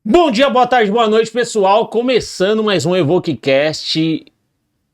Bom dia, boa tarde, boa noite, pessoal. Começando mais um EvoqueCast,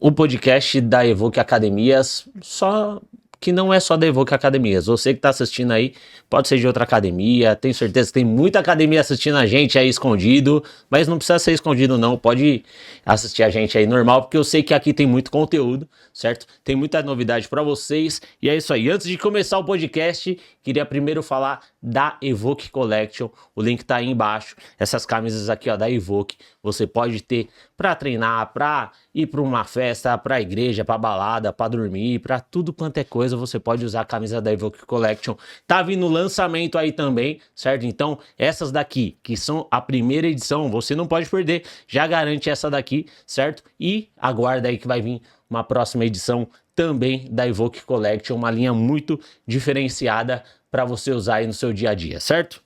o podcast da Evoque Academias, só que não é só da Evoque Academias. Você que está assistindo aí, pode ser de outra academia. Tenho certeza que tem muita academia assistindo a gente aí escondido, mas não precisa ser escondido não, pode assistir a gente aí normal, porque eu sei que aqui tem muito conteúdo, certo? Tem muita novidade para vocês. E é isso aí. Antes de começar o podcast, queria primeiro falar da Evoque Collection. O link tá aí embaixo. Essas camisas aqui, ó, da Evoque, você pode ter para treinar, para ir para uma festa, para igreja, para balada, para dormir, para tudo quanto é coisa, você pode usar a camisa da Evoque Collection. Tá vindo lançamento aí também, certo? Então, essas daqui, que são a primeira edição, você não pode perder. Já garante essa daqui, certo? E aguarda aí que vai vir uma próxima edição também da Evoque Collection, uma linha muito diferenciada para você usar aí no seu dia a dia, certo?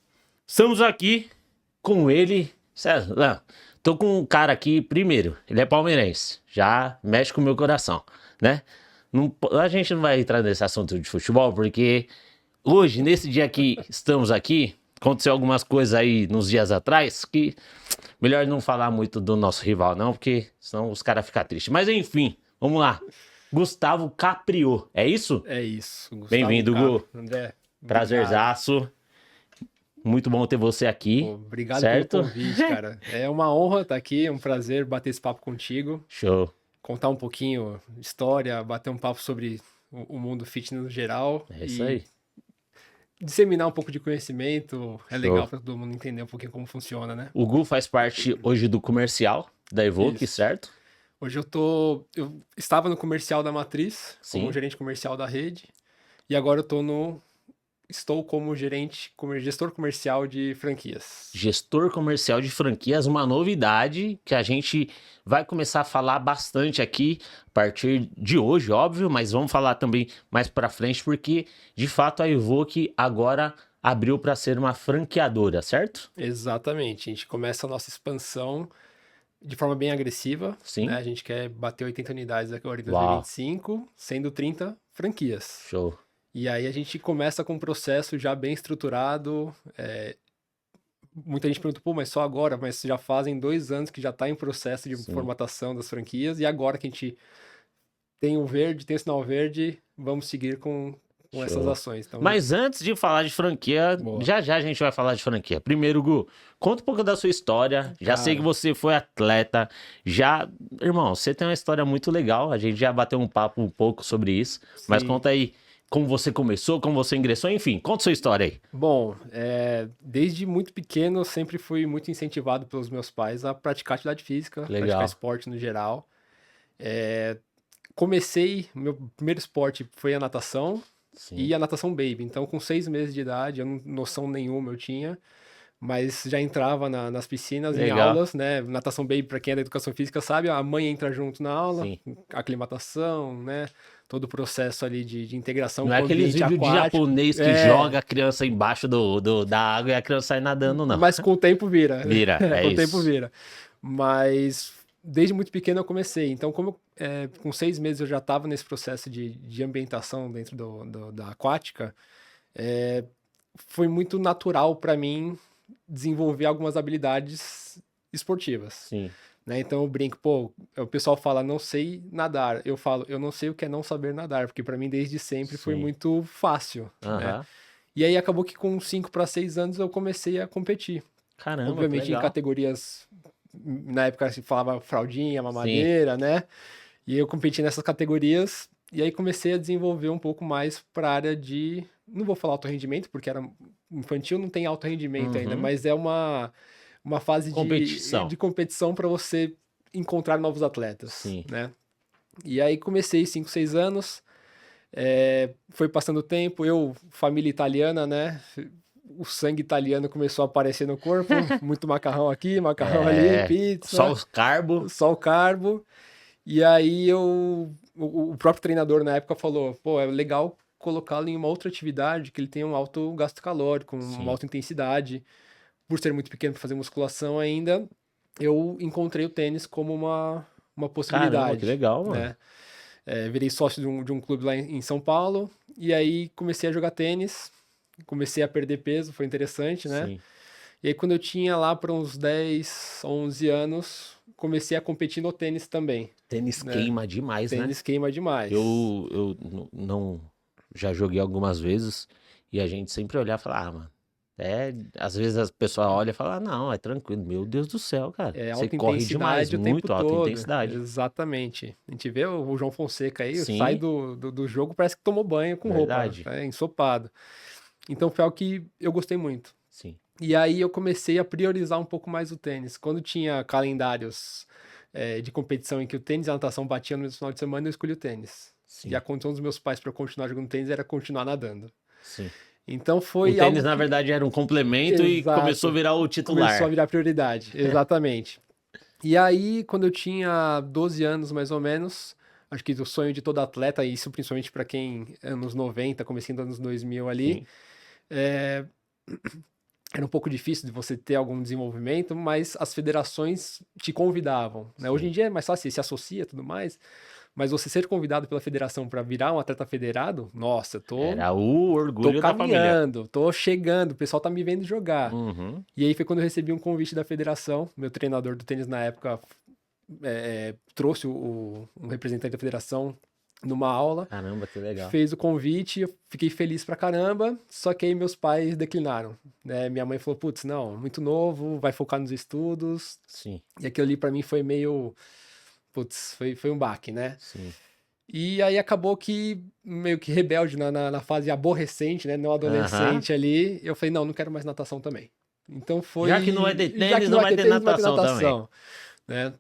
Estamos aqui com ele, certo? Tô com um cara aqui, primeiro, ele é palmeirense, já mexe com o meu coração, né? Não, a gente não vai entrar nesse assunto de futebol, porque hoje, nesse dia que estamos aqui, aconteceu algumas coisas aí nos dias atrás que melhor não falar muito do nosso rival, não, porque senão os caras ficam tristes. Mas enfim, vamos lá. Gustavo Capriô, é isso? É isso, Gustavo Bem-vindo, Gu. André, obrigado. Prazerzaço. Muito bom ter você aqui, Pô, obrigado pelo certo? convite, cara. É uma honra estar aqui, é um prazer bater esse papo contigo, Show. contar um pouquinho de história, bater um papo sobre o mundo fitness no geral É isso e aí. disseminar um pouco de conhecimento. É legal Show. para todo mundo entender um pouquinho como funciona, né? O Gu faz parte hoje do comercial da Evoque, Isso. certo? Hoje eu estava no comercial da Matriz, como Sim. gerente comercial da rede, e agora estou como gestor comercial de franquias. Gestor comercial de franquias, uma novidade que a gente vai começar a falar bastante aqui a partir de hoje, óbvio, mas vamos falar também mais para frente, porque de fato a Evoque agora abriu para ser uma franqueadora, certo? Exatamente. A gente começa a nossa expansão de forma bem agressiva, né? Sim. A gente quer bater 80 unidades agora em Uau, 2025, sendo 30 franquias. show. E aí a gente começa com um processo já bem estruturado. Muita gente pergunta, pô, mas só agora? Mas já fazem 2 anos que já está em processo de Sim. formatação das franquias. E agora que a gente tem o verde, tem o sinal verde, vamos seguir com essas Show. ações. Então, Mas antes de falar de franquia, boa. já já a gente vai falar de franquia. Primeiro, Gu, conta um pouco da sua história. Já sei que Cara, você foi atleta. Já, irmão, você tem uma história muito legal. A gente já bateu um papo um pouco sobre isso. Mas sim. conta aí como você começou, como você ingressou, enfim, conta sua história aí. Bom, desde muito pequeno eu sempre fui muito incentivado pelos meus pais a praticar atividade física, praticar Legal. esporte no geral. Meu primeiro esporte foi a natação Sim. e a natação baby. Então, com 6 meses de idade, noção nenhuma eu tinha, mas já entrava nas piscinas, em Legal. aulas, né? Natação baby, para quem é da educação física sabe, a mãe entra junto na aula, Sim. aclimatação, né? Todo o processo ali de integração Não com é o aqueles ambiente vídeos de aquático. japonês que É, joga a criança embaixo da água e a criança sai nadando, não. mas com o tempo vira. Vira, é Com o tempo isso. vira. Mas desde muito pequeno eu comecei. Então, com 6 meses eu já estava nesse processo de ambientação dentro da aquática, é, foi muito natural para mim desenvolver algumas habilidades esportivas. Sim. Né? Então eu brinco, pô, o pessoal fala não sei nadar. Eu falo, eu não sei o que é não saber nadar, porque para mim desde sempre foi Sim. muito fácil, né? Aham. E aí acabou que com 5 para 6 anos eu comecei a competir. Caramba, que Obviamente em legal. categorias, na época se falava fraldinha, Sim. mamadeira, né? E eu competi nessas categorias e aí comecei a desenvolver um pouco mais para a área de, não vou falar alto rendimento, porque era infantil, não tem alto rendimento ainda, Uhum. mas é uma fase de Competição. competição para você encontrar novos atletas, Sim. né? E aí comecei 5, 6 anos, foi passando o tempo, família italiana, né? O sangue italiano começou a aparecer no corpo, muito macarrão aqui, macarrão ali, É. Só pizza, os carbo. só o carbo. E aí o próprio treinador na época falou, pô, é legal colocá-lo em uma outra atividade que ele tenha um alto gasto calórico, uma Sim. alta intensidade. Por ser muito pequeno para fazer musculação ainda, eu encontrei o tênis como uma Caramba, que possibilidade, legal, mano. né? Virei sócio de um clube lá em São Paulo, e aí comecei a jogar tênis, comecei a perder peso, foi interessante, né? Sim. E aí quando eu tinha lá para uns 10, 11 anos, comecei a competir no tênis também, Tênis né? queima demais, né? Tênis queima demais. Eu não já joguei algumas vezes e a gente sempre olhava e falava, ah, mano, às vezes as pessoas olham e falam, ah, não, é tranquilo. Meu Deus do céu, cara. É Você alta corre demais, intensidade o tempo muito alta todo. intensidade. Exatamente. A gente vê o João Fonseca aí, sai Sim, do jogo, parece que tomou banho com roupa, verdade. ensopado. Então foi algo que eu gostei muito. Sim, E aí eu comecei a priorizar um pouco mais o tênis. Quando tinha calendários de competição em que o tênis e a natação batiam no mesmo final de semana, eu escolhi o tênis. E a sim, condição dos meus pais para eu continuar jogando tênis era continuar nadando. sim. Então O foi tênis, algo na que... verdade, era um complemento e começou a Exato. virar o Começou a titular. virar prioridade. Exatamente. E aí, quando eu tinha 12 anos, mais ou menos, acho que o sonho de todo atleta, e isso principalmente para quem anos 90, comecinho dos anos 2000 ali, Sim, é, era um pouco difícil de você ter algum desenvolvimento, mas as federações te convidavam, né? Hoje em sim. dia é mais fácil, você se associa e tudo mais, mas você ser convidado pela federação para virar um atleta federado, nossa, Era o tô orgulho da família. caminhando, tô chegando, o pessoal tá me vendo jogar. Uhum. E aí foi quando eu recebi um convite da federação, meu treinador do tênis na época trouxe um representante da federação numa aula, Caramba, que legal. fez o convite, eu fiquei feliz pra caramba, só que aí meus pais declinaram, né? Minha mãe falou, putz, não, muito novo, vai focar nos estudos, Sim, e aquilo ali pra mim foi meio, putz, foi um baque, né? sim. E aí acabou que, meio que rebelde na fase aborrecente, né? Não Aham. adolescente ali, eu falei, não quero mais natação também. Então Já que não vai foi, ter já que tênis, não não vai vai ter ter tênis, não vai ter natação também. natação, né?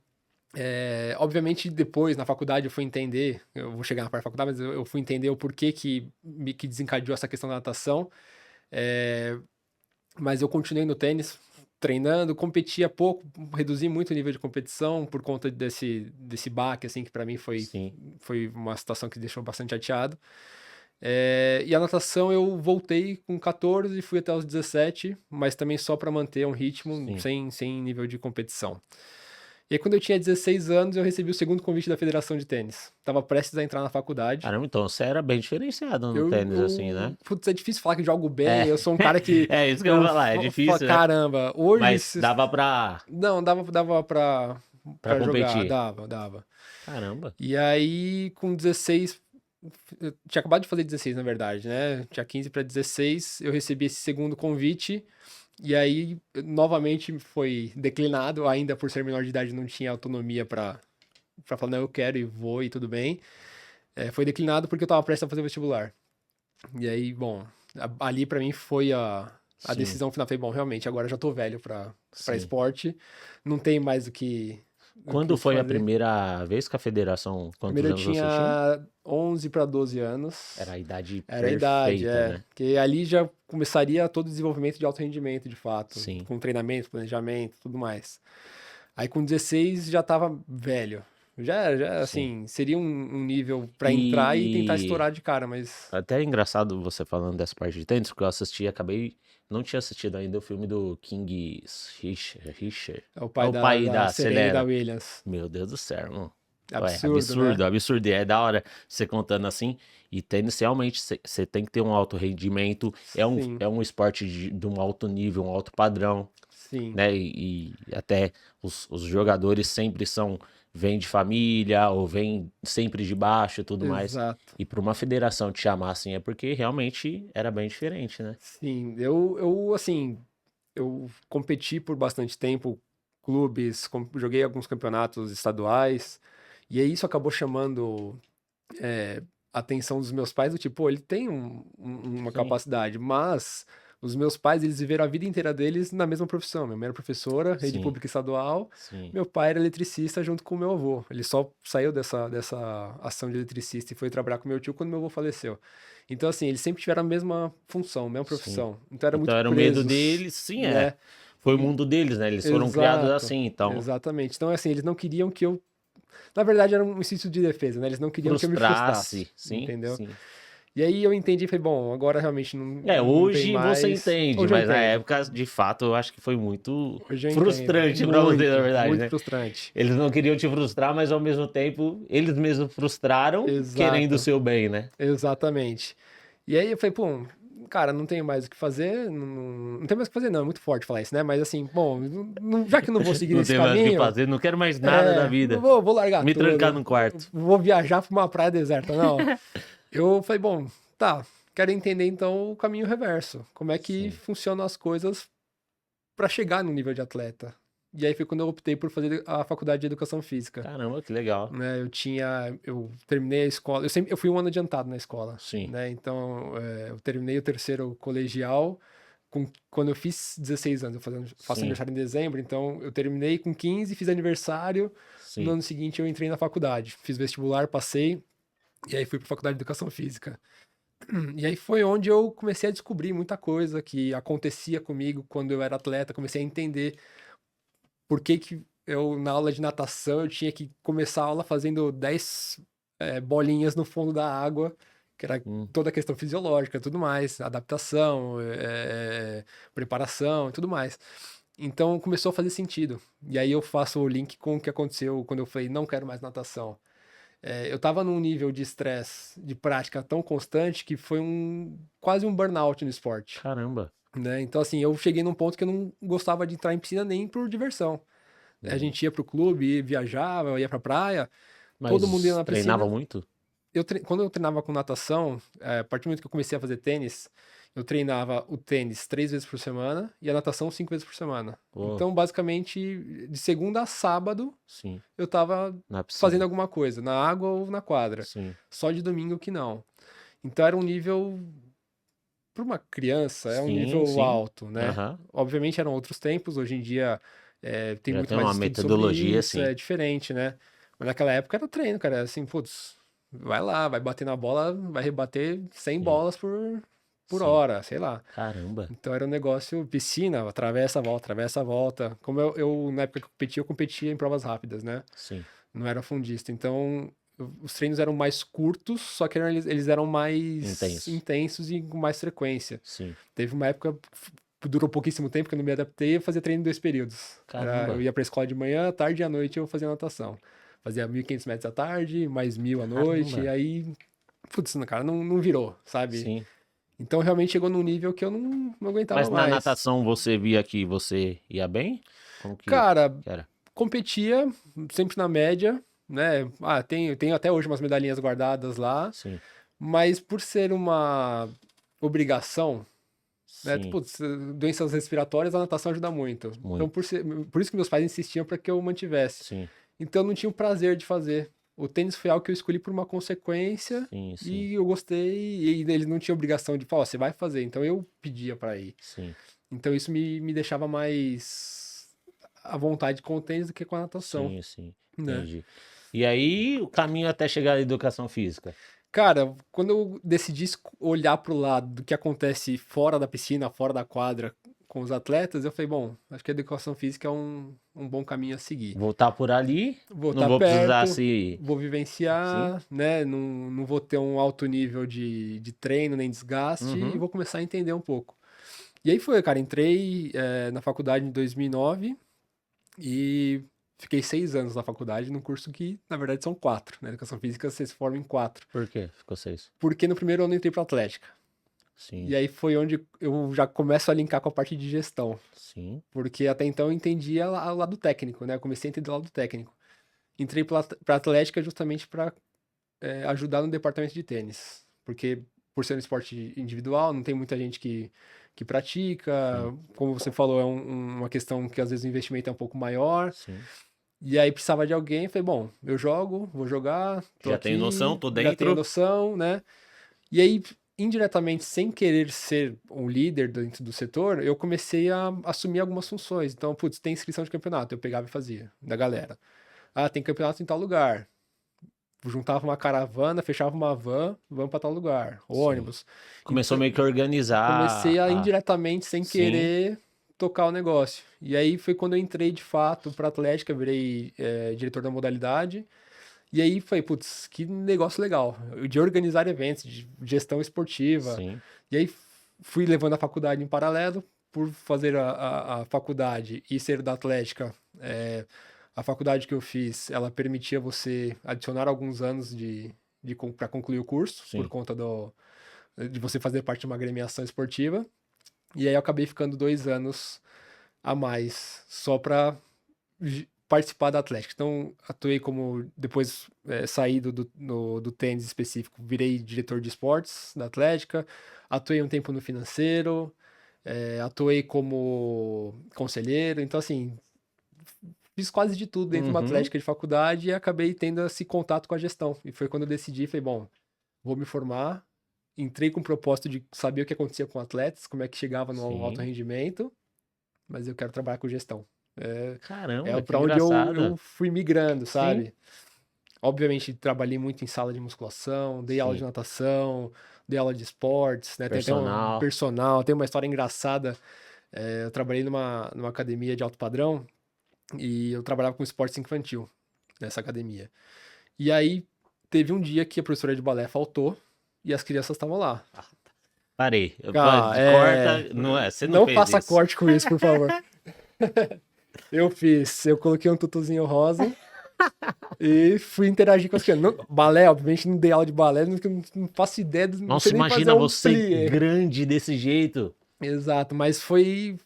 Obviamente, depois, na faculdade, eu fui entender, eu vou chegar na parte da faculdade, mas eu fui entender o porquê que desencadeou essa questão da natação. É, mas eu continuei no tênis, treinando, competia pouco, reduzi muito o nível de competição por conta desse baque, assim, que para mim Sim, foi uma situação que deixou bastante chateado. E a natação eu voltei com 14 e fui até os 17, mas também só para manter um ritmo sim. sem nível de competição. E aí, quando eu tinha 16 anos, eu recebi o segundo convite da Federação de Tênis. Tava prestes a entrar na faculdade. Caramba, então você era bem diferenciado no tênis, assim, né? Putz, é difícil falar que jogo bem. É, Eu sou um cara que é isso que eu ia falar, é difícil, né? caramba, hoje Mas dava pra, não dava pra pra jogar, competir. dava. Caramba. E aí, com 16, eu tinha acabado de fazer 16, na verdade, né? Tinha 15 para 16, eu recebi esse segundo convite. E aí, novamente, foi declinado, ainda por ser menor de idade, não tinha autonomia para falar, não, eu quero e vou e tudo bem. Foi declinado porque eu tava prestes a fazer o vestibular. E aí, bom, ali pra mim foi a Sim, decisão final. Falei, bom, realmente, agora eu já tô velho pra sim. esporte, não tem mais Quando o que foi a fazer. primeira vez que a federação, quantos Primeiro eu anos você tinha? tinha 11 para 12 Era anos. a idade Era a idade, perfeita, né? Porque ali já começaria todo o desenvolvimento de alto rendimento, de fato, Sim, com treinamento, planejamento, tudo mais. Aí com 16 já tava velho. Já sim. assim, seria um nível pra entrar e tentar E estourar de cara, mas até é engraçado você falando dessa parte de tênis, porque eu assisti, acabei, não tinha assistido ainda o filme do King Richard. é o É pai o da, pai da da Serena e da Serena. Williams. Meu Deus do céu, irmão. Ué, Absurdo, né? absurdo, absurdo. E é da hora você contando assim. E tênis, realmente, você tem que ter um alto rendimento. Sim, É um esporte de um alto nível, um alto padrão, sim, né? E até os jogadores sempre vêm de família ou vêm sempre de baixo e tudo mais. exato. E para uma federação te chamar assim é porque realmente era bem diferente, né? Sim, assim, eu competi por bastante tempo, clubes, joguei alguns campeonatos estaduais, e aí isso acabou chamando a atenção dos meus pais, do tipo, pô, ele tem uma Sim, capacidade, mas os meus pais, eles viveram a vida inteira deles na mesma profissão. Minha mãe era professora, rede sim, pública estadual, sim, meu pai era eletricista junto com o meu avô. Ele só saiu dessa ação de eletricista e foi trabalhar com meu tio quando meu avô faleceu. Então, assim, eles sempre tiveram a mesma função, a mesma sim. profissão. Então, eram Então muito era o medo presos, deles, sim, é. né? Foi o E- mundo deles, né? Eles foram criados Exato, assim, então exatamente. Então, assim, eles não queriam que eu. Na verdade, era um instinto de defesa, né? Eles não queriam que eu me frustrasse, frustrasse, sim, entendeu? sim. E aí eu entendi e falei, bom, agora realmente É, não tem hoje você mais. entende, Hoje eu mas na entendo. época, de fato, eu acho que foi muito Hoje eu entendo. frustrante pra você, na verdade, Muito né? frustrante. Eles não queriam te frustrar, mas ao mesmo tempo, eles mesmos frustraram querendo o Exato, seu bem, né? exatamente. E aí eu falei, pô, cara, não tenho mais o que fazer, não tenho mais o que fazer não, é muito forte falar isso, né? Mas assim, bom, já que eu não vou seguir Não nesse tem mais o que caminho, fazer, não quero mais nada da vida. vou largar Me trancar tudo, num quarto. vou viajar para uma praia deserta, não. Eu falei, bom, tá, quero entender então o caminho reverso, como é que Sim. funcionam as coisas para chegar no nível de atleta. E aí foi quando eu optei por fazer a faculdade de educação física. Caramba, que legal. Né, eu terminei a escola, eu fui um ano adiantado na escola, Sim. né, então eu terminei o terceiro colegial quando eu fiz 16 anos, faço Sim. aniversário em dezembro, então eu terminei com 15, fiz aniversário, no Sim. ano seguinte eu entrei na faculdade, fiz vestibular, passei, e aí fui para a faculdade de educação física. E aí foi onde eu comecei a descobrir muita coisa que acontecia comigo quando eu era atleta, comecei a entender por que que eu, na aula de natação, eu tinha que começar a aula fazendo 10 bolinhas no fundo da água, que era Hum. toda a questão fisiológica, tudo mais, adaptação, preparação e tudo mais. Então começou a fazer sentido. E aí eu faço o link com o que aconteceu quando eu falei, não quero mais natação. Eu estava num nível de estresse, de prática tão constante que foi quase um burnout no esporte. Caramba. Né? Então, assim, eu cheguei num ponto que eu não gostava de entrar em piscina nem por diversão. A gente ia pro clube, viajava, ia pra praia, todo mundo ia Mas na treinava piscina. muito? Quando eu treinava com natação, a partir do momento que eu comecei a fazer tênis, eu treinava o tênis 3 vezes por semana e a natação 5 vezes por semana. Pô, Então, basicamente, de segunda a sábado, sim. eu tava Na fazendo piscina. alguma coisa, na água ou na quadra. Sim. Só de domingo que não. Então, era um nível, para uma criança, é um Sim, nível sim. alto, né? Aham. Obviamente eram outros tempos, hoje em dia tem Já muito tem mais uma estudo sobre metodologia, isso, sim. é diferente, né? Mas naquela época era treino, cara, era assim, putz, vai lá, vai bater na bola, vai rebater 100 Sim. bolas por Sim. hora, sei lá. Caramba. Então era um negócio, piscina, atravessa a volta. Como na época que eu competia em provas rápidas, né? Sim. Não era fundista. Então, os treinos eram mais curtos, só que eles eram mais Intenso. intensos e com mais frequência. Sim. Teve uma época que durou pouquíssimo tempo que eu não me adaptei, eu fazia treino em 2 períodos. Eu Caramba. ia pra escola de manhã, à tarde e à noite eu fazia natação. Fazia 1.500 metros à tarde, mais 1.000 à noite, e Caramba. aí, putz, cara, não virou, sabe? Sim. Então realmente chegou num nível que eu não aguentava Mas na mais. natação você via que você ia bem? Como que Cara, era? competia sempre na média, né? Tenho até hoje umas medalhinhas guardadas lá, Sim. mas por ser uma obrigação, né? Sim. Putz, doenças respiratórias, a natação ajuda muito. Então, Muito. por isso que meus pais insistiam para que eu mantivesse. Sim. Então, eu não tinha o prazer de fazer. O tênis foi algo que eu escolhi por uma consequência Sim, sim. e eu gostei. E eles não tinham obrigação de falar, ó, você vai fazer. Então, eu pedia para ir. Sim. Então, isso me deixava mais à vontade com o tênis do que com a natação, Sim, sim. né? Entendi. E aí, o caminho até chegar à educação física? Cara, quando eu decidi olhar pro lado do que acontece fora da piscina, fora da quadra com os atletas, eu falei, bom, acho que a educação física é um bom caminho a seguir. Voltar por ali, Vou não estar vou precisar perto, se... vou Sim? vivenciar, né? Não vou ter um alto nível de treino nem desgaste e Uhum. vou começar a entender um pouco. E aí foi, cara, entrei na faculdade em 2009 e fiquei 6 anos na faculdade, num curso que, na verdade, são 4. Na educação física, você se forma em 4. Por quê? Ficou 6. Porque no primeiro ano eu entrei para Atlética. Sim, E aí foi onde eu já começo a linkar com a parte de gestão. sim, Porque até então eu entendia o lado técnico, né? Eu comecei a entender o lado técnico. Entrei para Atlética justamente para ajudar no departamento de tênis. Porque por ser um esporte individual, não tem muita gente que pratica. sim, Como você falou, é uma questão que às vezes o investimento é um pouco maior. sim. E aí precisava de alguém. Falei, bom, eu jogo, vou jogar, tô Já tenho noção, aqui, tô já tenho dentro. noção, né? E aí, indiretamente, sem querer ser um líder dentro do setor, eu comecei a assumir algumas funções. Então, putz, tem inscrição de campeonato, eu pegava e fazia, da galera. Ah, tem campeonato em tal lugar. Juntava uma caravana, fechava uma van, vamos para tal lugar, Sim. ônibus. Começou Então, meio que a organizar comecei a a... indiretamente, sem Sim, querer, tocar o negócio. E aí foi quando eu entrei de fato para Atlética, virei diretor da modalidade. E aí foi, putz, que negócio legal. De organizar eventos, de gestão esportiva. sim, E aí fui levando a faculdade em paralelo, por fazer a faculdade e ser da Atlética. A faculdade que eu fiz, ela permitia você adicionar alguns anos para concluir o curso, por sim. conta de você fazer parte de uma agremiação esportiva. E aí eu acabei ficando 2 anos a mais, só para participar da Atlética. Então, atuei como, depois saí do tênis específico, virei diretor de esportes da Atlética, atuei um tempo no financeiro, atuei como conselheiro, então assim, fiz quase de tudo dentro de uma Uhum. Atlética de faculdade e acabei tendo esse contato com a gestão. E foi quando eu decidi, falei, bom, vou me formar, entrei com o propósito de saber o que acontecia com atletas, como é que chegava no alto Sim. rendimento, mas eu quero trabalhar com gestão. É Caramba, que para onde eu engraçado. fui migrando, Sim. sabe? Obviamente, trabalhei muito em sala de musculação, dei aula de Sim. natação, dei aula de esportes, né? Tem até um Personal. personal, tem uma história engraçada. Eu trabalhei numa academia de alto padrão e eu trabalhava com esportes infantil nessa academia. E aí, teve um dia que a professora de balé faltou e as crianças estavam lá. Parei. Ah, Corta. Não é, você não não fez faça isso. corte com isso, por favor. Eu fiz. Eu coloquei um tutuzinho rosa e fui interagir com as crianças. Balé, obviamente, não dei aula de balé, não faço ideia, não Nossa, sei nem fazer imagina um você plié. grande desse jeito. Exato, mas foi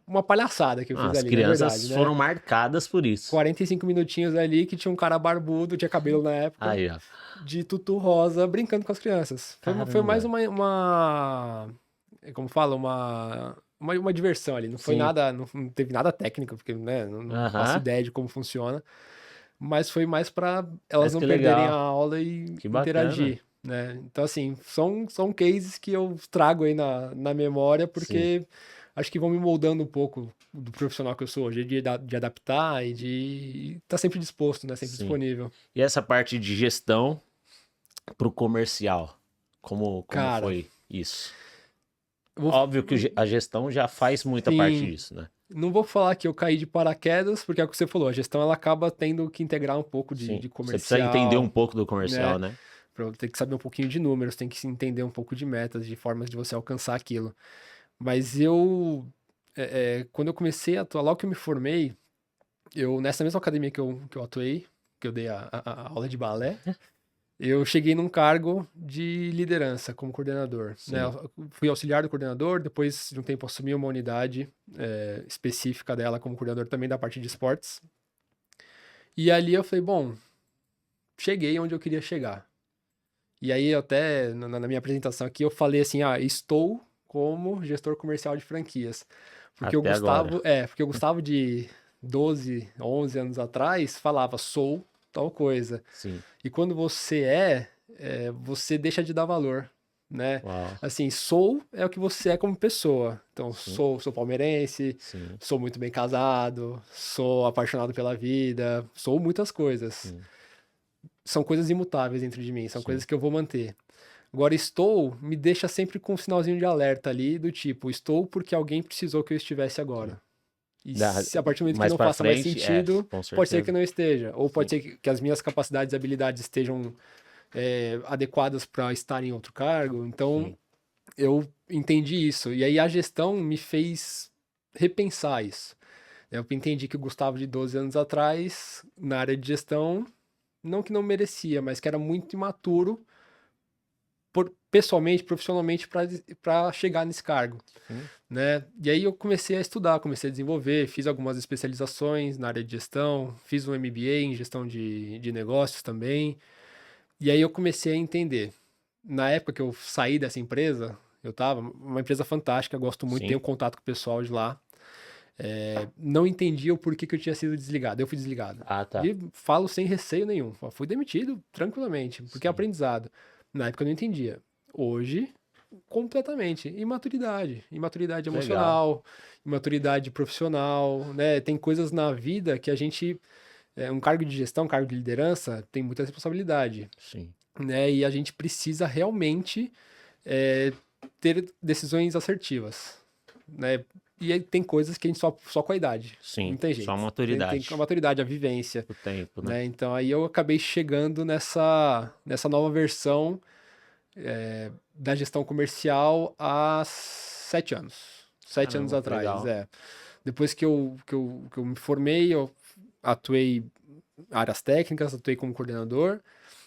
uma palhaçada que eu fiz As ali, na verdade, crianças né? foram marcadas por isso. 45 minutinhos ali que tinha um cara barbudo, tinha cabelo na época, Aí, ó. de tutu rosa, brincando com as crianças. Foi mais Caramba. como fala, uma diversão ali. Não foi Sim. nada, não teve nada técnico, porque, né, não faço Aham. ideia de como funciona. Mas foi mais para elas Mas não que perderem a legal. aula e Que bacana. interagir, né? Então, assim, são cases que eu trago aí na memória, Sim, porque acho que vão me moldando um pouco do profissional que eu sou hoje, de adaptar e de estar sempre disposto, né? Sempre sim. disponível. E essa parte de gestão pro comercial, como Cara, foi isso? eu vou, Óbvio que a gestão já faz muita parte sim, disso, né? não vou falar que eu caí de paraquedas, porque é o que você falou, a gestão ela acaba tendo que integrar um pouco Sim. de Você precisa entender um comercial, pouco do comercial, né? né? Tem que saber um pouquinho de números, tem que se entender um pouco de metas, de formas de você alcançar aquilo. Mas quando eu comecei a atuar, logo que eu me formei, nessa mesma academia que eu atuei, que eu dei a aula de balé, eu cheguei num cargo de liderança como coordenador, né? Sim. Eu fui auxiliar do coordenador, depois de um tempo assumi uma unidade específica dela como coordenador também da parte de esportes. E ali eu falei, bom, cheguei onde eu queria chegar. E aí, até na minha apresentação aqui, eu falei assim: estou como gestor comercial de franquias. Porque o Até agora. Gustavo, porque o Gustavo de 12, 11 anos atrás falava: sou tal coisa. Sim. E quando você você deixa de dar valor, né? Uau. Assim, sou é o que você é como pessoa. Então, Sim. sou palmeirense, Sim. sou muito bem casado, sou apaixonado pela vida, sou muitas coisas. Sim. São coisas imutáveis dentro de mim, são coisas Sim. que eu vou manter. Agora, estou me deixa sempre com um sinalzinho de alerta ali, do tipo, estou porque alguém precisou que eu estivesse Sim. agora. E Da- se a partir do momento que Mais não pra faça mais frente, sentido, com pode ser que certeza. não esteja. Ou pode Sim. ser que as minhas capacidades e habilidades estejam adequadas para estar em outro cargo. Então, Sim. eu entendi isso. E aí a gestão me fez repensar isso. Eu entendi que o Gustavo de 12 anos atrás, na área de gestão, não que não merecia, mas que era muito imaturo pessoalmente, profissionalmente, para chegar nesse cargo, Sim. né? E aí eu comecei a estudar, comecei a desenvolver, fiz algumas especializações na área de gestão, fiz um MBA em gestão de negócios também. E aí eu comecei a entender. Na época que eu saí dessa empresa, eu tava uma empresa fantástica, gosto muito, tenho Sim. contato com o pessoal de lá. Não entendia o porquê que eu tinha sido desligado. Eu fui desligado. Ah, tá. E falo sem receio nenhum. Fui demitido tranquilamente, porque é Sim. aprendizado. Na época eu não entendia. Hoje, completamente. Imaturidade. Imaturidade Legal. emocional, imaturidade profissional, né? Tem coisas na vida que a gente. Um cargo de gestão, um cargo de liderança, tem muita responsabilidade, Sim. né? E a gente precisa realmente é, ter decisões assertivas, né? E aí tem coisas que a gente só com a idade, não Sim. tem Só jeito. Tem a maturidade. maturidade, a vivência, O tempo, né? né? Então aí eu acabei chegando nessa nova versão da gestão comercial há 7 anos. 7 anos Caramba, que atrás, legal. Depois que eu me formei, eu atuei áreas técnicas, atuei como coordenador.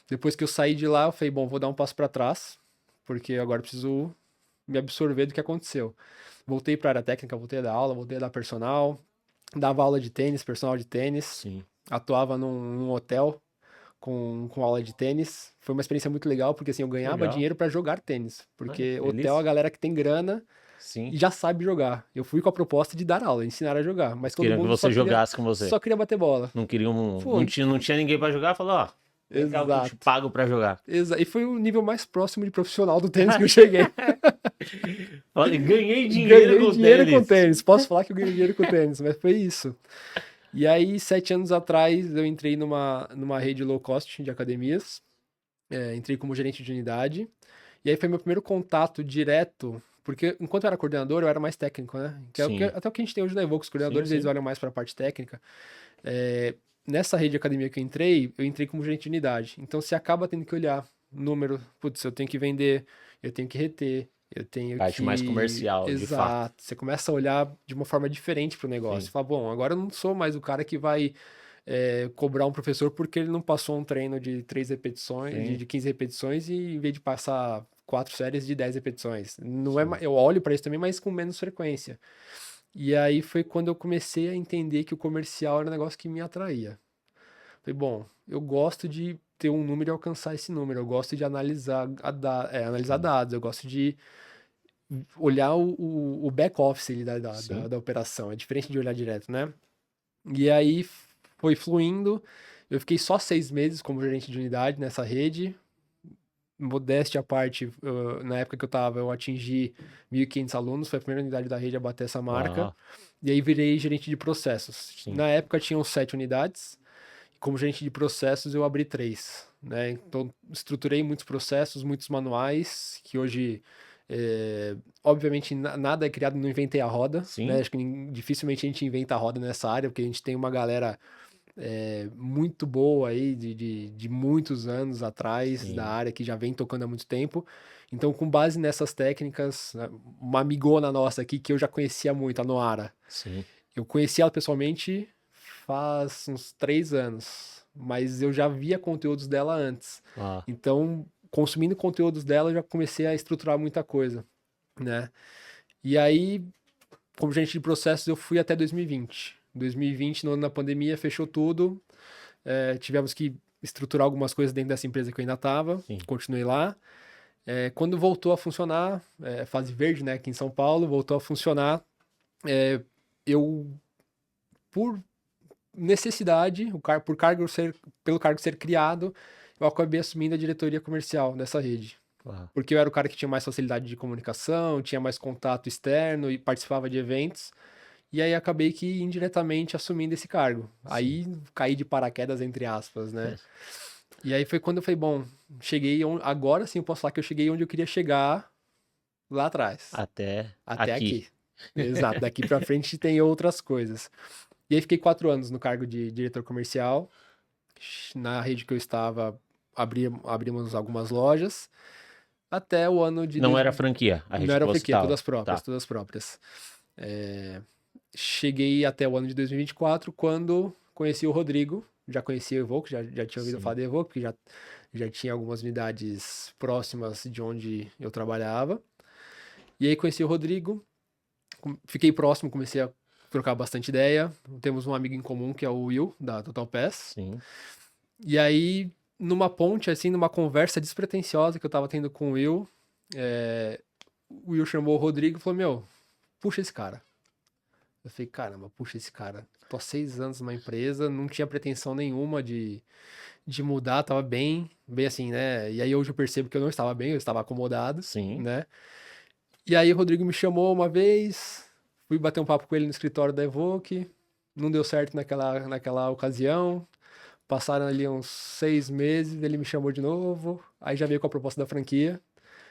Depois que eu saí de lá, eu falei, bom, vou dar um passo para trás, porque agora eu preciso me absorver do que aconteceu. Voltei para a área técnica, voltei a dar aula, voltei a dar personal, dava aula de tênis, personal de tênis, Sim. atuava num hotel com aula de tênis. Foi uma experiência muito legal, porque assim, eu ganhava Legal. dinheiro para jogar tênis, Ai, porque hotel, a delícia. galera que tem grana Sim. e já sabe jogar. Eu fui com a proposta de dar aula, ensinar a jogar, mas Eles todo queriam que mundo você jogasse com você. só queria bater bola. Não queriam, Foi, não tinha ninguém pra jogar, falou, ó, vem cá que eu te exato. pago pra jogar. E foi o nível mais próximo de profissional do tênis que eu cheguei. Olha, ganhei dinheiro Ganhei com dinheiro com tênis. tênis. Posso falar que eu ganhei dinheiro com tênis, mas foi isso. E aí, 7 anos atrás, eu entrei numa rede low cost de academias. Entrei como gerente de unidade. E aí foi meu primeiro contato direto, porque enquanto eu era coordenador, eu era mais técnico, né? Que é Sim, até o que a gente tem hoje na Evoque, os sim, coordenadores, eles sim. olham mais para a parte técnica. Nessa rede de academia que eu entrei como gerente de unidade. Então, você acaba tendo que olhar número, putz, eu tenho que vender, eu tenho que reter, eu tenho Parte mais que... comercial, de fato. Exato. Você começa a olhar de uma forma diferente para o negócio. Sim, Você fala, bom, agora eu não sou mais o cara que vai cobrar um professor porque ele não passou um treino de 3 repetições, sim, de 15 repetições, e em vez de passar 4 séries de 10 repetições. Não é, sim. eu olho para isso também, mas com menos frequência. E aí foi quando eu comecei a entender que o comercial era um negócio que me atraía. Falei, bom, eu gosto de ter um número e alcançar esse número, eu gosto de analisar, analisar Sim, dados, eu gosto de olhar o back-office ali sim. da operação, é diferente de olhar direto, né? E aí foi fluindo, eu fiquei só 6 meses como gerente de unidade nessa rede, modéstia à parte, na época que eu tava, eu atingi 1.500 alunos, foi a primeira unidade da rede a bater essa marca, Uau, e aí virei gerente de processos. sim, Na época tinham 7 unidades, como gerente de processos eu abri 3, né? Então estruturei muitos processos, muitos manuais, que hoje, obviamente, nada é criado, não inventei a roda, né? sim, Acho que dificilmente a gente inventa a roda nessa área, porque a gente tem uma galera muito boa aí, de muitos anos atrás da sim, área, que já vem tocando há muito tempo. Então, com base nessas técnicas, né, uma amigona nossa aqui que eu já conhecia muito, a Noara. sim. Eu conheci ela pessoalmente faz uns 3 anos, mas eu já via conteúdos dela antes. Ah, Então, consumindo conteúdos dela, eu já comecei a estruturar muita coisa, né? E aí, como gerente de processos, eu fui até 2020. 2020, no ano da pandemia, fechou tudo. Tivemos que estruturar algumas coisas dentro dessa empresa que eu ainda estava. sim. Continuei lá. Quando voltou a funcionar, fase verde, né, aqui em São Paulo, voltou a funcionar. Eu, por necessidade, pelo cargo ser criado, eu acabei assumindo a diretoria comercial dessa rede. Ah, Porque eu era o cara que tinha mais facilidade de comunicação, tinha mais contato externo e participava de eventos. E aí acabei que indiretamente assumindo esse cargo. sim. Aí caí de paraquedas, entre aspas, né? E aí foi quando eu falei, bom, agora sim eu posso falar que eu cheguei onde eu queria chegar lá atrás. Até Até aqui. aqui. Exato, daqui pra frente tem outras coisas. E aí fiquei 4 anos no cargo de diretor comercial. Na rede que eu estava, abrimos algumas lojas. Até o ano de... Não era franquia, a Não rede que era você franquia, tava. todas próprias, Tá. todas próprias. Cheguei até o ano de 2024, quando conheci o Rodrigo. Já conhecia o Evoque, já tinha ouvido falar Sim, do Evoque, porque já tinha algumas unidades próximas de onde eu trabalhava. E aí conheci o Rodrigo, fiquei próximo, comecei a trocar bastante ideia. Temos um amigo em comum que é o Will, da Total Pass. sim. E aí, numa ponte, assim, numa conversa despretensiosa que eu tava tendo com o Will chamou o Rodrigo e falou: Meu, puxa esse cara. Eu falei: Caramba, puxa esse cara. Tô há 6 anos numa empresa, não tinha pretensão nenhuma de mudar, tava bem assim, né? E aí hoje eu percebo que eu não estava bem, eu estava acomodado, Sim. né? E aí o Rodrigo me chamou uma vez, fui bater um papo com ele no escritório da Evoque, não deu certo naquela ocasião. Passaram ali uns 6 meses, ele me chamou de novo, aí já veio com a proposta da franquia.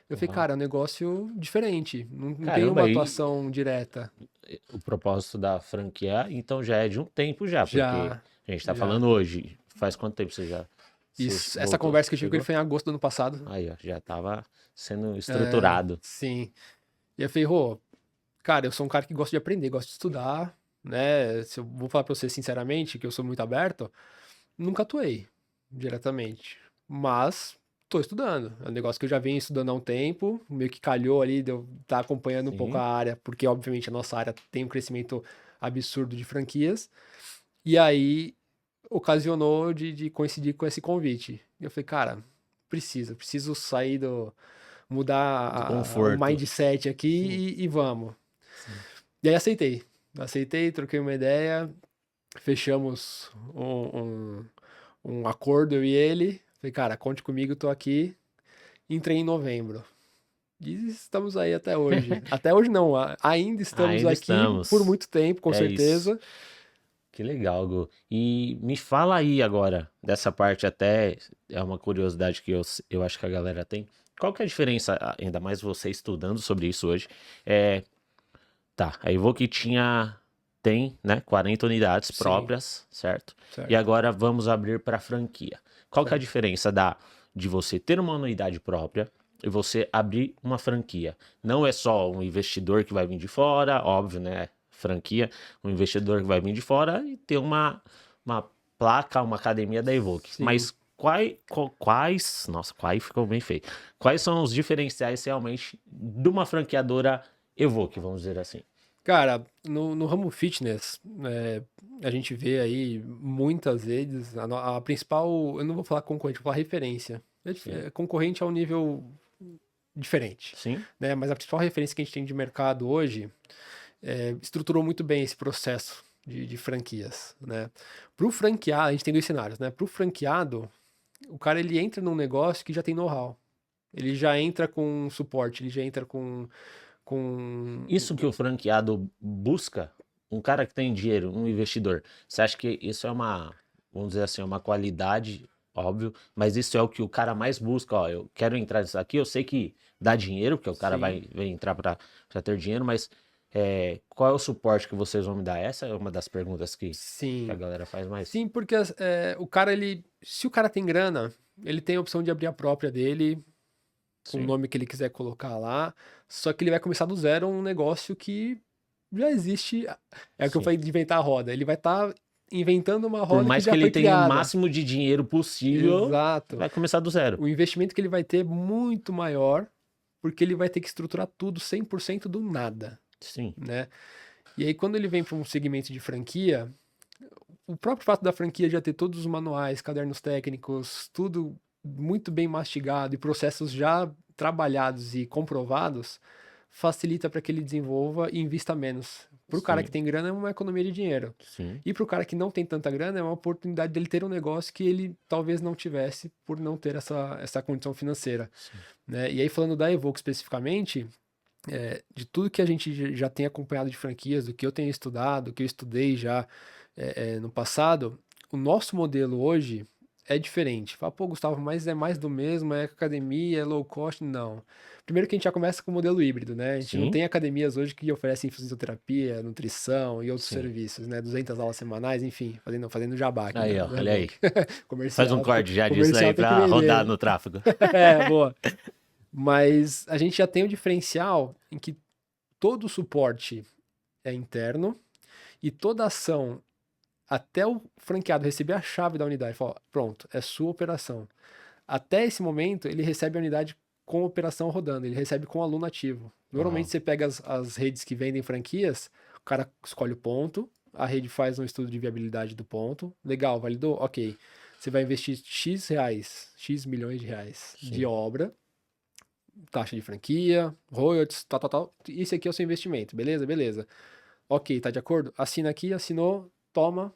Eu falei, Uau. cara, é um negócio diferente, não tem Caramba, uma aí atuação direta. o propósito da franquia, então já é de um tempo já, porque Já, a gente tá já. falando hoje. Faz quanto tempo você já você Isso, essa voltou? conversa que eu tive com ele Chegou? foi em agosto do ano passado. Aí, ó, já tava sendo estruturado. Sim. E eu falei, Rô, cara, eu sou um cara que gosta de aprender, gosta de estudar, né? Se eu vou falar pra você sinceramente, que eu sou muito aberto, nunca atuei diretamente. mas tô estudando. É um negócio que eu já venho estudando há um tempo, meio que calhou ali de eu estar acompanhando um pouco a Sim. área, porque obviamente a nossa área tem um crescimento absurdo de franquias. E aí ocasionou de coincidir com esse convite. E eu falei, cara, preciso sair mudar Do o conforto. mindset aqui Sim. e vamos. Sim. E aí aceitei, troquei uma ideia, fechamos um acordo eu e ele. Falei, cara, conte comigo, tô aqui. Entrei em novembro. E estamos aí até hoje. Até hoje não, ainda estamos Ainda aqui por estamos. muito tempo, com É isso. certeza. Que legal, Gu. E me fala aí agora, dessa parte até, é uma curiosidade que eu acho que a galera tem. Qual que é a diferença, ainda mais você estudando sobre isso hoje? É, tá, a Evoque tem, né, 40 unidades Sim, próprias, certo? E certo, agora vamos abrir para franquia. Qual que é a certo. diferença de você ter uma unidade própria e você abrir uma franquia? Não é só um investidor que vai vir de fora, óbvio, né? Franquia, um investidor que vai vir de fora e ter uma placa, uma academia da Evoque. Sim. Mas nossa, quais ficou bem feio. Quais são os diferenciais realmente de uma franqueadora Evoque, vamos dizer assim? Cara, no ramo fitness, a gente vê aí muitas vezes, a principal, eu não vou falar concorrente, vou falar referência. Sim. Concorrente a um nível diferente, Sim? né? Mas a principal referência que a gente tem de mercado hoje estruturou muito bem esse processo de franquias, né? Para o franqueado, a gente tem dois cenários, né? Para o franqueado, o cara ele entra num negócio que já tem know-how. Ele já entra com suporte, ele já entra com Isso que o franqueado busca, um cara que tem dinheiro, um investidor, você acha que isso é vamos dizer assim, uma qualidade, óbvio, mas isso é o que o cara mais busca, ó, eu quero entrar nisso aqui, eu sei que dá dinheiro, porque o cara sim, vai entrar para ter dinheiro, mas qual é o suporte que vocês vão me dar? Essa é uma das perguntas que a sim. galera faz mais. Sim, porque o cara, se o cara tem grana, ele tem a opção de abrir a própria dele, com o Sim, nome que ele quiser colocar lá, só que ele vai começar do zero um negócio que já existe. É o que eu sim. falei de inventar a roda. Ele vai estar inventando uma Por roda que mais que já ele foi tenha o criada. máximo de dinheiro possível, Exato. vai começar do zero. O investimento que ele vai ter é muito maior, porque ele vai ter que estruturar tudo 100% do nada, Sim, né? E aí, quando ele vem para um segmento de franquia, o próprio fato da franquia já ter todos os manuais, cadernos técnicos, tudo muito bem mastigado e processos já trabalhados e comprovados, facilita para que ele desenvolva e invista menos. Para o cara que sim, tem grana, é uma economia de dinheiro. sim, E para o cara que não tem tanta grana, é uma oportunidade dele ter um negócio que ele talvez não tivesse por não ter essa condição financeira, sim. né? E aí, falando da Evoque especificamente, de tudo que a gente já tem acompanhado de franquias, do que eu tenho estudado, do que eu estudei já no passado, o nosso modelo hoje é diferente. Fala, pô, Gustavo, mas é mais do mesmo, é academia, é low cost? Não. Primeiro que a gente já começa com o modelo híbrido, né? A gente não Sim, tem academias hoje que oferecem fisioterapia, nutrição e outros sim. serviços, né? 200 aulas semanais, enfim, fazendo jabá aqui Aí, ó, do olha aí. Revoke. Faz um Comercial, corte já disso aí comercial tem que pra rodar vender. no tráfego. Boa. Mas a gente já tem o diferencial em que todo o suporte é interno e toda ação até o franqueado receber a chave da unidade, fala, pronto, é sua operação. Até esse momento, ele recebe a unidade com a operação rodando, ele recebe com o aluno ativo. Normalmente Uau. você pega as redes que vendem franquias, o cara escolhe o ponto, a rede faz um estudo de viabilidade do ponto, legal, validou? Ok. Você vai investir X reais, X milhões de reais de Sim, obra, taxa de franquia, royalties, tal, tal, tal. Isso aqui é o seu investimento, beleza? Beleza. Ok, tá de acordo? Assina aqui, assinou, toma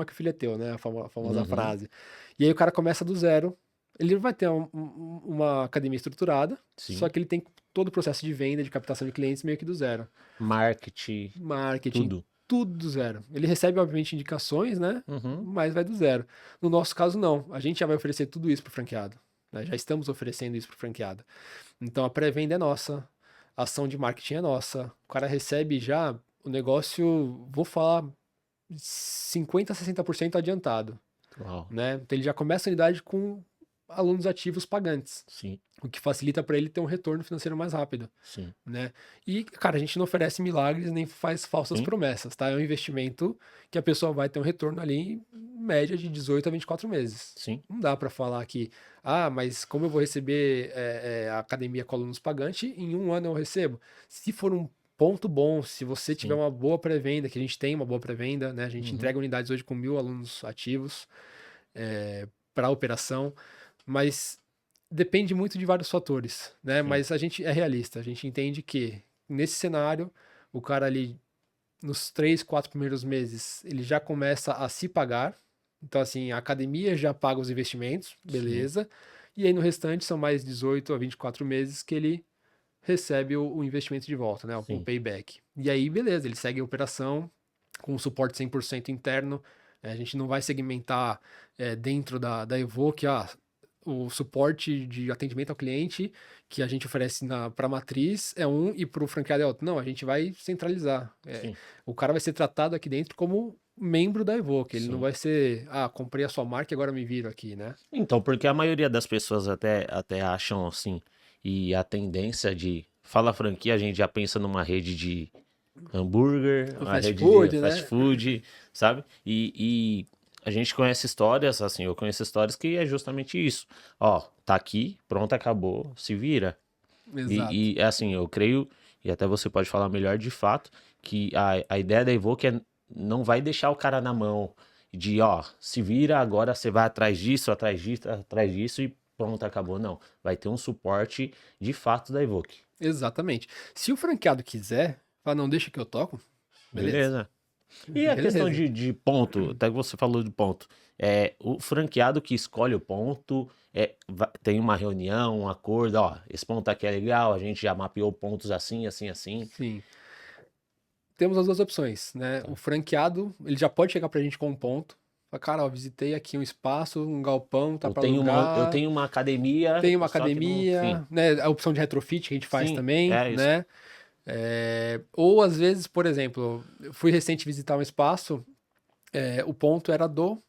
que o filho é teu, né? A famosa uhum, frase. E aí o cara começa do zero. Ele vai ter uma academia estruturada, só sim. que ele tem todo o processo de venda, de captação de clientes meio que do zero. Marketing, Marketing, tudo. tudo do zero. Ele recebe, obviamente, indicações, né? Uhum, Mas vai do zero. No nosso caso, não. A gente já vai oferecer tudo isso pro franqueado, né? Já estamos oferecendo isso pro franqueado. Então a pré-venda é nossa, a ação de marketing é nossa. O cara recebe já o negócio, vou falar 50 a 60% adiantado, uau. né? Então ele já começa a unidade com alunos ativos pagantes, Sim, o que facilita para ele ter um retorno financeiro mais rápido, sim, né? E, cara, a gente não oferece milagres nem faz falsas sim, promessas, tá? É um investimento que a pessoa vai ter um retorno ali em média de 18 a 24 meses. sim, Não dá para falar que, mas como eu vou receber a academia com alunos pagantes, em um ano eu recebo. Se for um ponto bom, se você tiver sim. uma boa pré-venda, que a gente tem uma boa pré-venda, né? A gente Uhum, entrega unidades hoje com 1.000 alunos ativos para a operação, mas depende muito de vários fatores, né? sim, Mas a gente é realista, a gente entende que nesse cenário, o cara ali nos 3, 4 primeiros meses, ele já começa a se pagar. Então, assim, a academia já paga os investimentos, sim, beleza. E aí no restante são mais 18 a 24 meses que ele recebe o investimento de volta, né? O sim, payback. E aí, beleza, ele segue a operação com suporte 100% interno. A gente não vai segmentar dentro da Evoque, o suporte de atendimento ao cliente que a gente oferece para a matriz é um e para o franqueado é outro. Não, a gente vai centralizar. sim, O cara vai ser tratado aqui dentro como membro da Evoque. Ele não sim. vai ser, comprei a sua marca e agora me viro aqui, né? Então, porque a maioria das pessoas até acham assim, e a tendência de fala franquia, a gente já pensa numa rede de hambúrguer, O uma fast rede de food, fast né? food, sabe? E a gente conhece histórias, assim, eu conheço histórias que é justamente isso. Ó, tá aqui, pronto, acabou, se vira. Exato. Assim, eu creio, e até você pode falar melhor de fato, que a ideia da Evoque não vai deixar o cara na mão de, ó, se vira, agora você vai atrás disso e pronto, acabou. Não, vai ter um suporte de fato da Evoque. Exatamente. Se o franqueado quiser, fala, não, deixa que eu toco, beleza. Beleza. E a questão Beleza. de ponto, até que você falou de ponto, o franqueado que escolhe o ponto, tem uma reunião, um acordo, ó, esse ponto aqui é legal, a gente já mapeou pontos assim, assim, assim. Sim. Temos as duas opções, né? O Tá. franqueado, ele já pode chegar pra gente com um ponto. Fala, cara, ó, visitei aqui um espaço, um galpão, tá para Eu alugar, tenho uma academia, tem uma só que não, enfim. academia, né? A opção de retrofit que a gente faz Sim, também, é isso. né? Ou às vezes, por exemplo, eu fui recente visitar um espaço, o ponto era do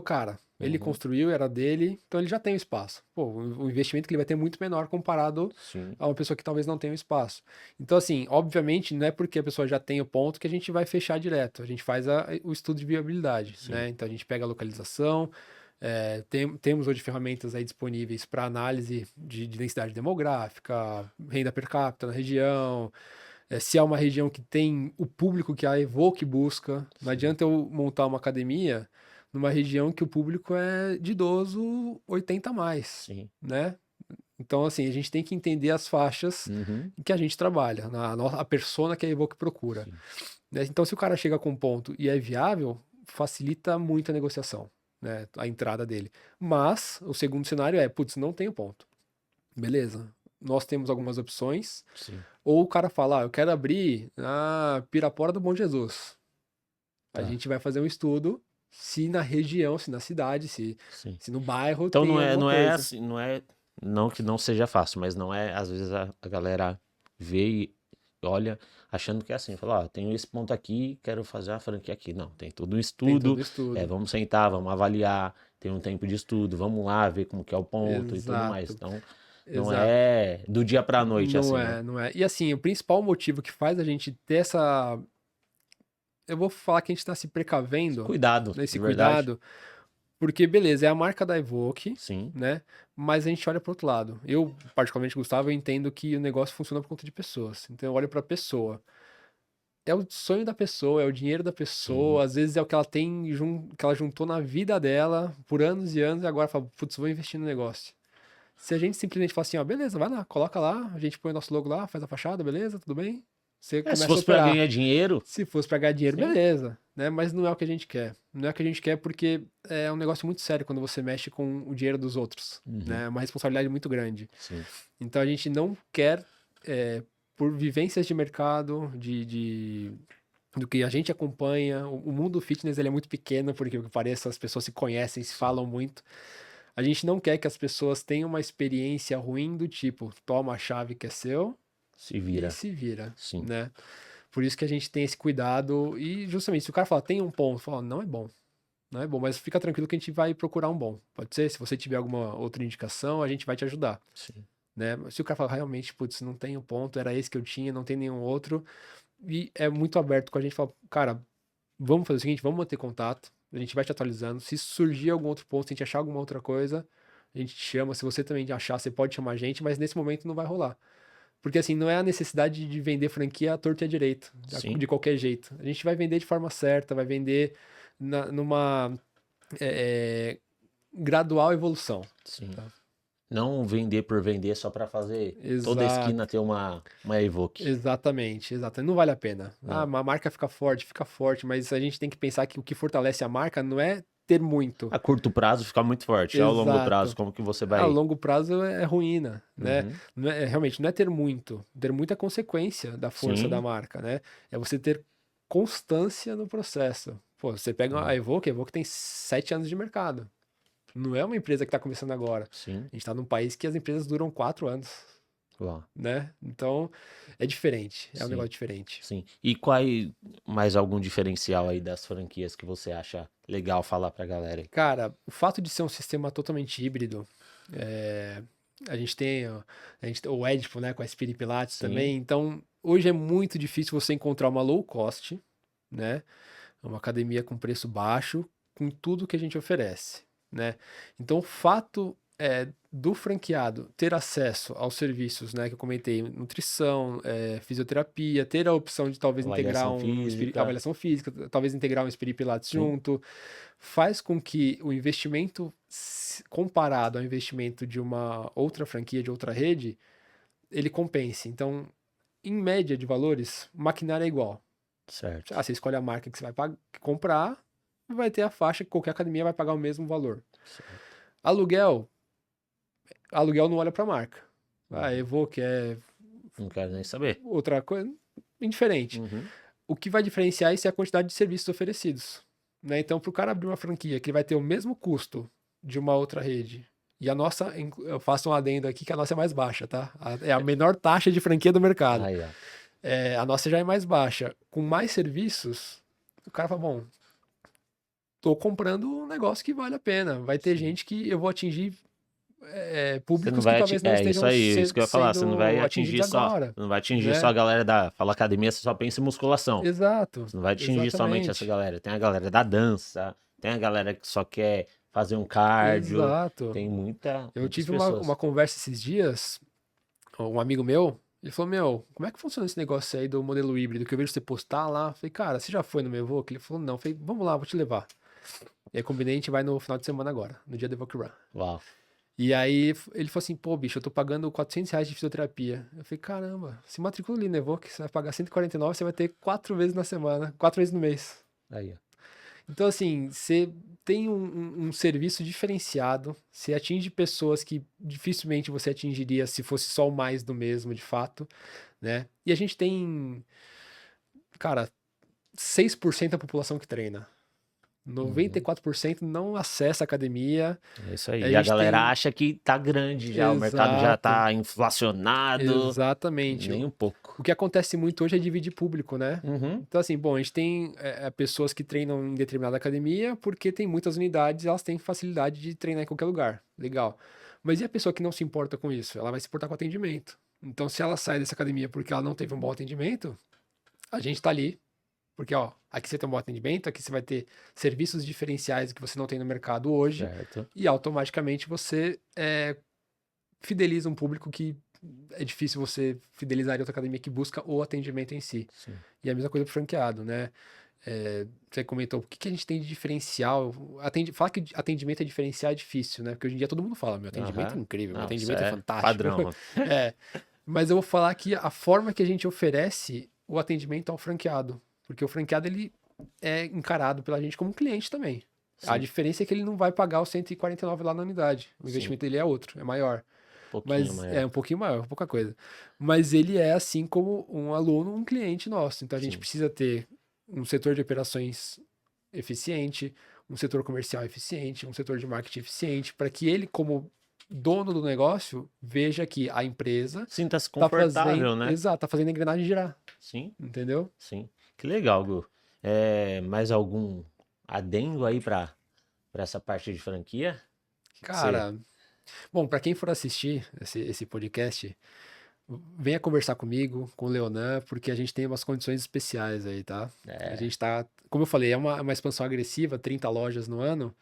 cara. Ele Uhum, construiu, era dele, então ele já tem o espaço. Pô, o investimento que ele vai ter é muito menor comparado sim, a uma pessoa que talvez não tenha o espaço. Então, assim, obviamente, não é porque a pessoa já tem o ponto que a gente vai fechar direto. A gente faz o estudo de viabilidade, sim, né? Então a gente pega a localização, temos hoje ferramentas aí disponíveis para análise de densidade demográfica, renda per capita na região, se é uma região que tem o público que a Evoque busca. Não sim, adianta eu montar uma academia numa região que o público é de idoso 80 a mais, sim. né? Então, assim, a gente tem que entender as faixas Uhum, em que a gente trabalha, a persona que a Evoque procura, sim, né? Então, se o cara chega com um ponto e é viável, facilita muito a negociação, né? A entrada dele. Mas, o segundo cenário é, putz, não tenho ponto. Beleza. Nós temos algumas opções. sim, Ou o cara fala, eu quero abrir na Pirapora do Bom Jesus. A tá, gente vai fazer um estudo se na região, se na cidade, sim. se no bairro Então tem alguma não é coisa. assim, não que não seja fácil, mas não é, às vezes a galera vê e olha achando que é assim, fala, ó, tenho esse ponto aqui, quero fazer uma franquia aqui. Não, tem todo um Tem estudo, todo o estudo. vamos sentar, vamos avaliar, tem um tempo de estudo, vamos lá ver como que é o ponto e tudo mais. Exato, Então, não exato. é do dia pra noite Não assim, né? é, não é. E assim, o principal motivo que faz a gente ter essa. Eu vou falar que a gente está se precavendo Cuidado, nesse de verdade. cuidado, porque beleza, é a marca da Evoque, Sim, né? Mas a gente olha para outro lado. Eu, particularmente, Gustavo, eu entendo que o negócio funciona por conta de pessoas. Então eu olho para a pessoa. É o sonho da pessoa, é o dinheiro da uhum, pessoa, às vezes é o que ela tem, que ela juntou na vida dela por anos e anos e agora fala, putz, vou investir no negócio. Se a gente simplesmente fala assim, ó, beleza, vai lá, coloca lá, a gente põe o nosso logo lá, faz a fachada, beleza, tudo bem? Você se começa a fosse pra operar. ganhar dinheiro, Se fosse pra ganhar dinheiro, sim, beleza, né? Mas não é o que a gente quer. Não é o que a gente quer porque é um negócio muito sério quando você mexe com o dinheiro dos outros, uhum, né? É uma responsabilidade muito grande. sim, Então a gente não quer, por vivências de mercado, do que a gente acompanha, o mundo fitness ele é muito pequeno, porque o que pareça, as pessoas se conhecem, se sim. falam muito. A gente não quer que as pessoas tenham uma experiência ruim do tipo, toma a chave que é seu Se e vira, se vira, sim. né? Por isso que a gente tem esse cuidado e justamente se o cara fala, tem um ponto, fala, não é bom. não é bom, mas fica tranquilo que a gente vai procurar um bom. Pode ser, se você tiver alguma outra indicação, a gente vai te ajudar, Sim. né? Se o cara falar realmente, putz, não tem um ponto, era esse que eu tinha, não tem nenhum outro, e é muito aberto com a gente, fala, cara, vamos fazer o seguinte, vamos manter contato, a gente vai te atualizando, se surgir algum outro ponto, se a gente achar alguma outra coisa, a gente te chama, se você também achar, você pode chamar a gente, mas nesse momento não vai rolar. Porque assim, não é a necessidade de vender franquia à torta e à direita, Sim. de qualquer jeito. A gente vai vender de forma certa, vai vender numa é, gradual evolução. Sim. Tá? Não vender por vender só para fazer toda esquina Exato. ter uma Evoque. Exatamente, exatamente. Não vale a pena. Ah, Não. a marca fica forte, mas a gente tem que pensar que o que fortalece a marca não é ter muito. A curto prazo fica muito forte. Ao longo prazo, Exato. como que você A vai... longo prazo é ruína, né? Uhum. Realmente, não é ter muito. Ter muito é consequência da força da Sim. marca, né? É você ter constância no processo. Pô, você pega a Evoque tem 7 anos de mercado. Não é uma empresa que está começando agora. Sim. A gente está num país que as empresas duram 4 anos, Uau. né? Então, é diferente. É um Sim. negócio diferente. Sim. E qual mais algum diferencial aí das franquias que você acha legal falar pra galera aí? Cara, o fato de ser um sistema totalmente híbrido, a gente tem o Edipo, né, com a Spirit Pilates Sim. também. Então, hoje é muito difícil você encontrar uma low cost, né? Uma academia com preço baixo, com tudo que a gente oferece, né? Então, o fato do franqueado ter acesso aos serviços, né, que eu comentei, nutrição, fisioterapia, ter a opção de talvez integrar Avaliação física. avaliação física, talvez integrar um Spirit Pilates Sim. junto, faz com que o investimento comparado ao investimento de uma outra franquia, de outra rede, ele compense. Então, em média de valores, o maquinário é igual. Certo. Você escolhe a marca que você vai comprar, vai ter a faixa que qualquer academia vai pagar o mesmo valor. Certo. Aluguel não olha para a marca. Evoque Não quero nem saber. outra coisa, indiferente. Uhum. O que vai diferenciar isso é a quantidade de serviços oferecidos, né? Então, para o cara abrir uma franquia que ele vai ter o mesmo custo de uma outra rede, e a nossa, eu faço um adendo aqui que a nossa é mais baixa, tá? É a menor taxa de franquia do mercado. Aí, ó. A nossa já é mais baixa. Com mais serviços, o cara fala, bom, tô comprando um negócio que vale a pena. Vai ter Sim. gente que eu vou atingir Você não públicos que vai talvez não isso estejam aí, isso que eu ia falar. Você não vai sendo atingir atingidos só. agora, Não vai atingir só né? a galera fala academia, você só pensa em musculação. Exato, Você não vai atingir somente essa exatamente. galera. Tem a galera da dança, tem a galera que só quer fazer um cardio. Exato. Tem Eu muitas tive uma pessoas. conversa esses dias, um amigo meu, ele falou, meu, como é que funciona esse negócio aí do modelo híbrido, que eu vejo você postar lá? Eu falei, cara, você já foi no meu Evoque? Ele falou, não. Eu falei, vamos lá, vou te levar. E aí combinei, a gente vai no final de semana agora, no dia do Evoque Run. Uau. E aí ele falou assim, pô, bicho, eu tô pagando R$ 400 de fisioterapia. Eu falei, caramba, se matricula ali no Evoque, você vai pagar 149, você vai ter 4 vezes na semana, 4 vezes no mês. Aí, ó. Então, assim, você tem um serviço diferenciado, você atinge pessoas que dificilmente você atingiria se fosse só o mais do mesmo, de fato, né? E a gente tem, cara, 6% da população que treina. 94% não acessa a academia. É isso aí. A E a gente galera tem. acha que tá grande já, o mercado já Exato, tá inflacionado. exatamente. Nem um pouco. O que acontece muito hoje é dividir público, né? Uhum. Então, assim, bom, a gente tem pessoas que treinam em determinada academia porque tem muitas unidades e elas têm facilidade de treinar em qualquer lugar. Legal. Mas e a pessoa que não se importa com isso? Ela vai se importar com o atendimento. Então, se ela sai dessa academia porque ela não teve um bom atendimento, a gente tá ali. Porque, ó, aqui você tem um bom atendimento, aqui você vai ter serviços diferenciais que você não tem no mercado hoje, Certo. e automaticamente você fideliza um público que é difícil você fidelizar em outra academia que busca o atendimento em si. Sim. E a mesma coisa pro franqueado, né? Você comentou, o que a gente tem de diferencial? Falar que atendimento é diferencial é difícil, né? Porque hoje em dia todo mundo fala, meu atendimento é incrível, meu Não, isso atendimento é fantástico. padrão. Mas eu vou falar que a forma que a gente oferece o atendimento ao franqueado. Porque o franqueado, ele é encarado pela gente como um cliente também. A Sim. diferença é que ele não vai pagar os 149 lá na unidade. O Sim. investimento dele é outro, é maior. Pouquinho Mas maior. é um pouquinho maior, pouca coisa. Mas ele é assim como um aluno, um cliente nosso. Então a gente Sim. precisa ter um setor de operações eficiente, um setor comercial eficiente, um setor de marketing eficiente, para que ele, como dono do negócio, veja que a empresa Sinta-se tá confortável, fazendo, né? exato, tá fazendo a engrenagem girar, Sim, entendeu? sim. Que legal, Gu. Mais algum adendo aí pra para essa parte de franquia? Cara, bom, para quem for assistir esse podcast, venha conversar comigo, com o Leonan, porque a gente tem umas condições especiais aí, tá? A gente tá, como eu falei, é uma expansão agressiva, 30 lojas no ano,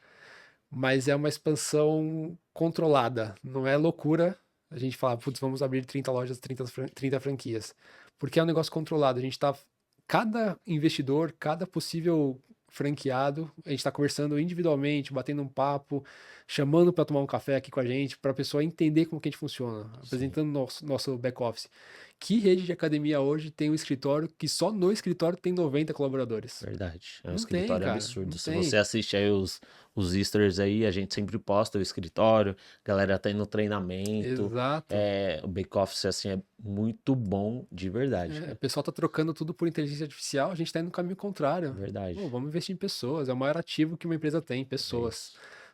mas é uma expansão controlada, não é loucura a gente falar, putz, vamos abrir 30 lojas, 30 franquias, porque é um negócio controlado, a gente tá, cada investidor, cada possível franqueado, a gente está conversando individualmente, batendo um papo, chamando para tomar um café aqui com a gente, para a pessoa entender como que a gente funciona, apresentando nosso back-office. Que rede de academia hoje tem um escritório que só no escritório tem 90 colaboradores? Verdade. É um Não escritório tem, cara. absurdo. Não Se tem. você assiste aí os Easters aí, a gente sempre posta o escritório, a galera tá indo no treinamento. Exato. O back-office, assim, é muito bom de verdade, O cara. pessoal tá trocando tudo por inteligência artificial, a gente tá indo no caminho contrário. Verdade. Pô, vamos investir em pessoas, é o maior ativo que uma empresa tem, pessoas.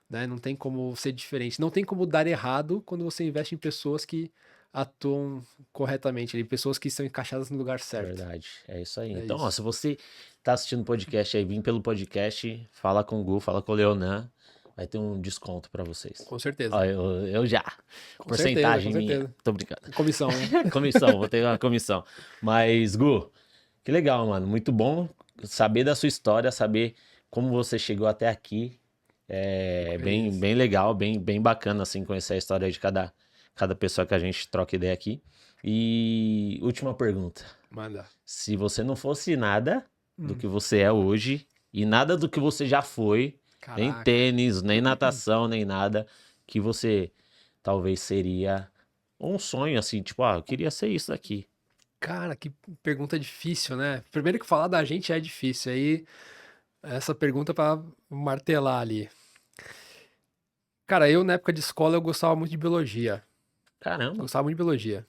Né? Não tem como ser diferente. Não tem como dar errado quando você investe em pessoas que atuam corretamente, ali, pessoas que estão encaixadas no lugar certo. Verdade. É isso aí. É Então, ó, isso. se você tá assistindo o podcast aí, vim pelo podcast, fala com o Gu, fala com o Leonan, vai ter um desconto pra vocês. Com certeza. Ó, eu já. Com Porcentagem certeza, com minha. certeza. Tô brincando. Comissão, né? Comissão, vou ter uma comissão. Mas, Gu, que legal, mano. Muito bom saber da sua história, saber como você chegou até aqui. É bem, Isso. bem legal, bem bacana, assim, conhecer a história de cada pessoa que a gente troca ideia aqui. E última pergunta. Manda. Se você não fosse nada do que você é hoje e nada do que você já foi, nem Caraca. tênis, nem natação, nem nada, que você talvez seria um sonho, assim, tipo, eu queria ser isso daqui. Cara, que pergunta difícil, né? Primeiro que falar da gente é difícil. Aí, essa pergunta para martelar ali. Cara, eu na época de escola eu gostava muito de biologia. Caramba, Gostava muito de biologia.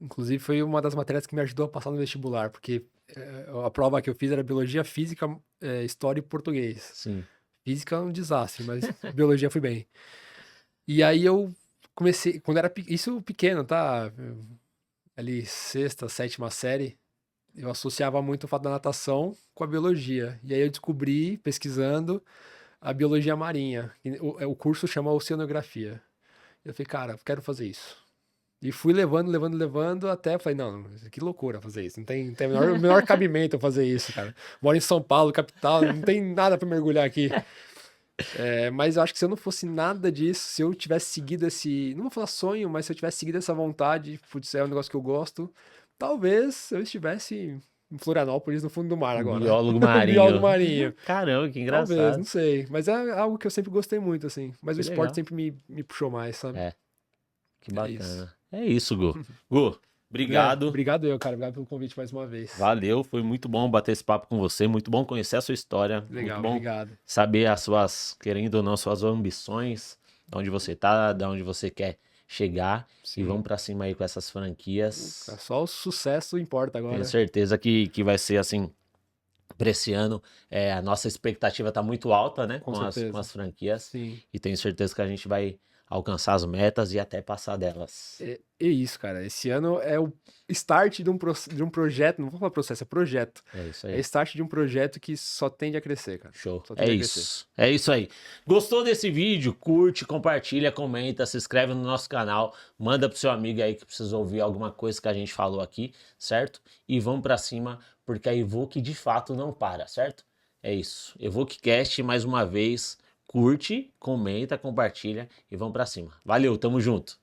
Inclusive foi uma das matérias que me ajudou a passar no vestibular, porque a prova que eu fiz era biologia, física, história e português. sim. Física é um desastre, mas biologia fui bem. E aí eu comecei, quando era isso pequeno, tá? Ali sexta, sétima série, eu associava muito o fato da natação com a biologia. E aí eu descobri, pesquisando, a biologia marinha. O curso chama Oceanografia. Eu falei, cara, eu quero fazer isso. E fui levando, até falei, não, que loucura fazer isso. Não tem o menor cabimento eu fazer isso, cara. Moro em São Paulo, capital, não tem nada pra mergulhar aqui. Mas eu acho que se eu não fosse nada disso, se eu tivesse seguido esse, não vou falar sonho, mas se eu tivesse seguido essa vontade, putz, é um negócio que eu gosto, talvez eu estivesse em Florianópolis, no fundo do mar agora. Biólogo marinho. Biólogo marinho. Caramba, que Talvez, engraçado. não sei. Mas é algo que eu sempre gostei muito, assim. Mas Que o esporte legal. sempre me puxou mais, sabe? Que É bacana. É isso, Gu. Gu, obrigado. Obrigado eu, cara. Obrigado pelo convite mais uma vez. Valeu, foi muito bom bater esse papo com você, muito bom conhecer a sua história, Legal, muito bom obrigado. saber as suas, querendo ou não, suas ambições, de onde você tá, de onde você quer chegar. Sim. E vamos pra cima aí com essas franquias. Só o sucesso importa agora. Tenho certeza que vai ser assim pra esse ano. A nossa expectativa tá muito alta, né? Com Com certeza. as franquias. Sim. E tenho certeza que a gente vai alcançar as metas e até passar delas. É isso, cara. Esse ano é o start de um projeto, não vou falar processo, é projeto. É isso É aí. start de um projeto que só tende a crescer, cara. Show. Só É tende a crescer. isso. É isso aí. Gostou desse vídeo? Curte, compartilha, comenta, se inscreve no nosso canal, manda pro seu amigo aí que precisa ouvir alguma coisa que a gente falou aqui, certo? E vamos pra cima, porque a Evoque de fato não para, certo? É isso. EvoqueCast, mais uma vez, curte, comenta, compartilha e vamos pra cima. Valeu, tamo junto.